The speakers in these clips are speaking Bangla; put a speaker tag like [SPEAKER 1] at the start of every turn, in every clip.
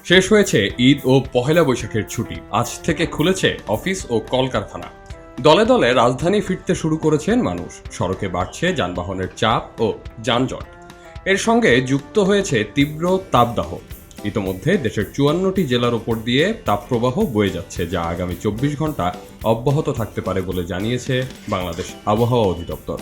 [SPEAKER 1] শেষ হয়েছে ঈদ ও পহেলা বৈশাখের ছুটি। আজ থেকে খুলেছে অফিস ও কলকারখানা। দলে দলে রাজধানী ফিরতে শুরু করেছেন মানুষ। সড়কে বাড়ছে যানবাহনের চাপ ও যানজট। এর সঙ্গে যুক্ত হয়েছে তীব্র তাপদাহ। ইতোমধ্যে দেশের ৫৪টি জেলার ওপর দিয়ে তাপপ্রবাহ বয়ে যাচ্ছে, যা আগামী ২৪ ঘন্টা অব্যাহত থাকতে পারে বলে জানিয়েছে বাংলাদেশ আবহাওয়া অধিদপ্তর।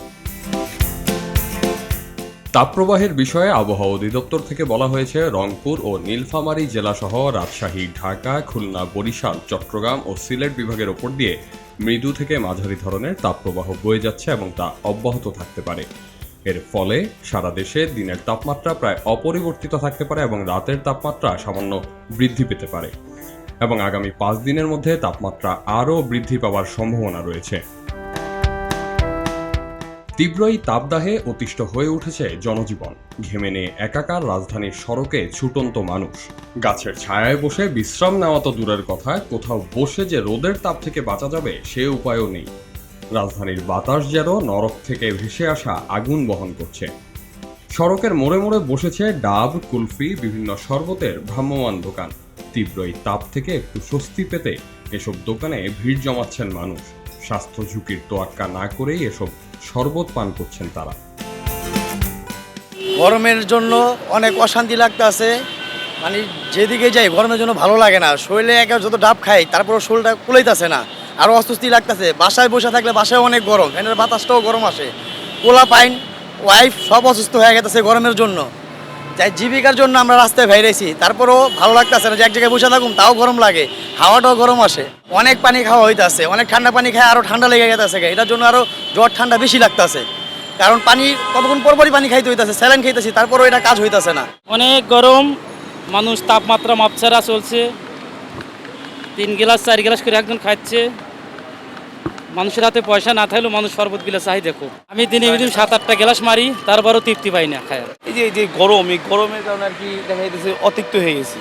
[SPEAKER 1] তাপপ্রবাহের বিষয়ে আবহাওয়া অধিদপ্তর থেকে বলা হয়েছে, রংপুর ও নীলফামারী জেলাসহ রাজশাহী, ঢাকা, খুলনা, বরিশাল, চট্টগ্রাম ও সিলেট বিভাগের ওপর দিয়ে মৃদু থেকে মাঝারি ধরনের তাপপ্রবাহ বয়ে যাচ্ছে এবং তা অব্যাহত থাকতে পারে। এর ফলে সারা দেশে দিনের তাপমাত্রা প্রায় অপরিবর্তিত থাকতে পারে এবং রাতের তাপমাত্রা সামান্য বৃদ্ধি পেতে পারে এবং আগামী ৫ দিনের মধ্যে তাপমাত্রা আরও বৃদ্ধি পাওয়ার সম্ভাবনা রয়েছে। তীব্র এই তাপদাহে অতিষ্ঠ হয়ে উঠেছে জনজীবন। ঘেমে নিয়ে একাকার রাজধানীর সড়কে ছুটন্ত মানুষ। গাছের ছায়ায় বসে বিশ্রাম নেওয়া তো দূরের কথা, কোথাও বসে যে রোদের তাপ থেকে বাঁচা যাবে সে উপায়ও নেই। রাজধানীর বাতাস যেন নরক থেকে ভেসে আসা আগুন বহন করছে। সড়কের মোড়ে মোড়ে বসেছে ডাব, কুলফি, বিভিন্ন শরবতের ভ্রাম্যমাণ দোকান। তীব্র এই তাপ থেকে একটু স্বস্তি পেতে এসব দোকানে ভিড় জমাচ্ছেন মানুষ। স্বাস্থ্য ঝুঁকির তোয়াক্কা না করেই এসব শরবত পান করছেন তারা।
[SPEAKER 2] গরমের জন্য অনেক অশান্তি লাগতেছে, মানে যেদিকে যাই গরমের জন্য ভালো লাগে না। শরীরে একা যত ডাব খাই তারপরও শরীরটা কুলাইতেছে না, আরও অস্বস্তি লাগতেছে। বাসায় বসে থাকলে বাসায় অনেক গরম, ফ্যানের বাতাসটাও গরম আসে। পোলা পাইন ওয়াইফ সব অসুস্থ হয়ে গেছে গরমের জন্য। যাই জীবিকার জন্য আমরা রাস্তায় বাইরেছি, তারপরেও ভালো লাগতেছে না যে এক জায়গায় বসে থাকুন, তাও গরম লাগে, হাওয়াটাও গরম আসে। অনেক পানি খাওয়া হইতেছে, অনেক ঠান্ডা পানি খায় আরও ঠান্ডা লেগে গেছে। এটার জন্য আরও জ্বর ঠান্ডা বেশি লাগতেছে, কারণ পানি কতক্ষণ পরপরই পানি খাইতে হইতেছে, স্যালাইন খাইতেছি, তারপরেও এটা কাজ হইতেছে না।
[SPEAKER 3] অনেক গরম, মানুষ তাপমাত্রা মাপছাড়া চলছে। ৩ গ্লাস 4 গ্লাস করে একজন খাচ্ছে। মানুষের হাতে পয়সা না থাকলেও মানুষ শরবত গিলা চাই। দেখো আমি দিনে 7-8টা গ্লাস মারি, তারপরও তৃপ্তি পাই না খায়।
[SPEAKER 4] এই যে গরম, এই গরমের কারণে আর কি দেখা যাইতেছে অতিরিক্ত হয়ে গেছি,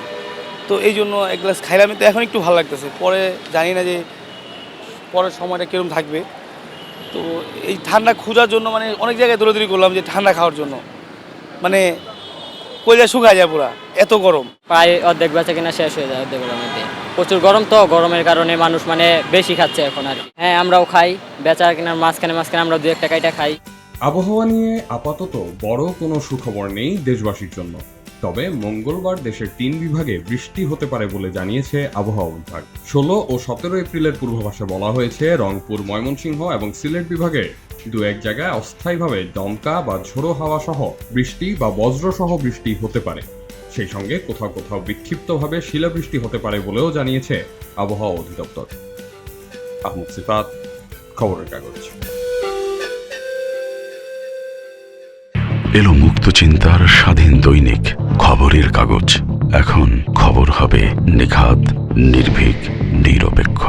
[SPEAKER 4] তো এই জন্য এক গ্লাস খাইলাম, তো এখন একটু ভালো লাগতেছে। পরে জানি না যে পরের সময়টা কীরকম থাকবে। তো এই ঠান্ডা খোঁজার জন্য মানে অনেক জায়গায় দৌড়াদৌড়ি করলাম যে ঠান্ডা খাওয়ার জন্য, মানে কইলা শুকায় যায় পুরা, এত গরম।
[SPEAKER 5] প্রায় অর্ধেক বেচা কিনা শেষ হয়ে যায় অর্ধেক গরমের মধ্যে। প্রচুর গরম, তো গরমের কারণে মানুষ বেশি খাচ্ছে এখন আর কি। হ্যাঁ, আমরাও খাই, বেচা কিনার মাঝখানে আমরা 2-1 টাকাইটা খাই।
[SPEAKER 1] আবহাওয়া নিয়ে আপাতত বড় কোনো সুখবর নেই দেশবাসীর জন্য। তবে মঙ্গলবার দেশের 3 বিভাগে বৃষ্টি হতে পারে বলে জানিয়েছে আবহাওয়া বিভাগ। 16 ও 17 এপ্রিলের পূর্বাভাসে বলা হয়েছে, রংপুর, ময়মনসিংহ এবং সিলেট বিভাগে 2-1 জায়গায় অস্থায়ীভাবে দমকা বা ঝোড়ো হাওয়া সহ বৃষ্টি বা বজ্রসহ বৃষ্টি হতে পারে। সেই সঙ্গে কোথাও কোথাও বিক্ষিপ্তভাবে শিলাবৃষ্টি হতে পারে বলেও জানিয়েছে আবহাওয়া অধিদপ্তর। আহমদ সিফাত, খবরের কাগজ।
[SPEAKER 6] এলো মুক্ত চিন্তার স্বাধীন দৈনিক খবরের কাগজ। এখন খবর হবে নিখাত, নির্ভীক, নিরপেক্ষ।